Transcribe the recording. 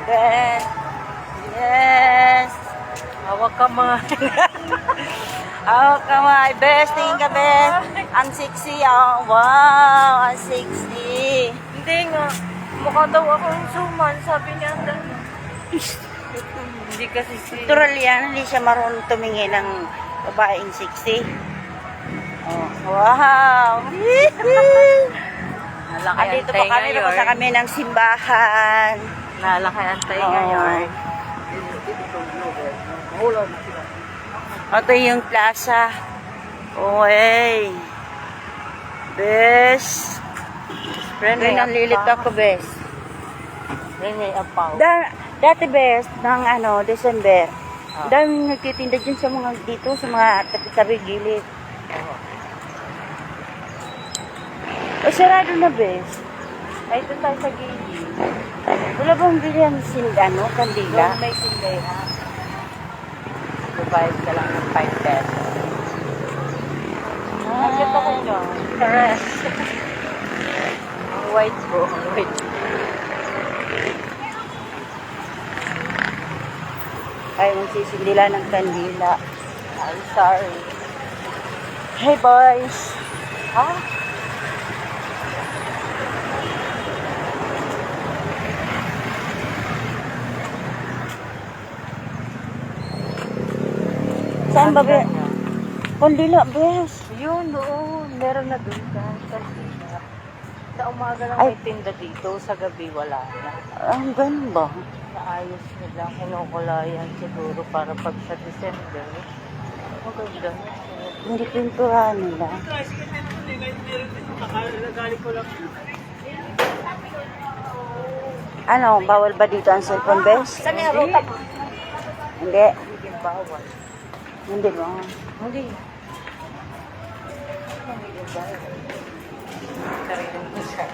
Bes. Yes. Hawak ka mga. Oh, come on, Bes. Tingin ka, Bes. Ang sexy, oh. Wow, ang sexy. Hindi nga. Mukha daw akong suman. Sabi niya. Hindi kasi si... Natural yan, hindi siya marunong tumingin ng babaeng sexy. Oh, wow! Andito pa kami, napasa kami ng simbahan. Nalaki-antay Oo. ngayon. Ito yung plaza. Uy! Bes! Doon ang lilit ako, Bes. Rene Apaw. Dati, Bes, ng December, daming nagtitinda dyan sa mga dito, sa mga tabi-tabi gilid. O, sarado na, Bes. Ay, ito tayo sa gilid. Wala bang bilhan kandila? Doon may sindahan. Babayad ka lang ng 5 pesos. Nakita ko nyo. Correct. Ang white po. Ang white. Ay, magsisindila ng kandila. I'm sorry. Hey, boys! Ha? Saan ba, Bes? Kandila, Bes. Yun, doon. Meron na doon ka. Sa umaga lang Ay. may tinda dito. Sa gabi wala na. Ang ganda. Naayos nila. Kinukulayan siguro para pag sa December. Maganda. Hindi pinturahan nila. Ano, bawal ba dito ang cellphone, Bes? Saan yung ruta mo? Hindi. Hindi bawal. Hindi ba? Hindi. Hindi bawal. Sarili mo siya.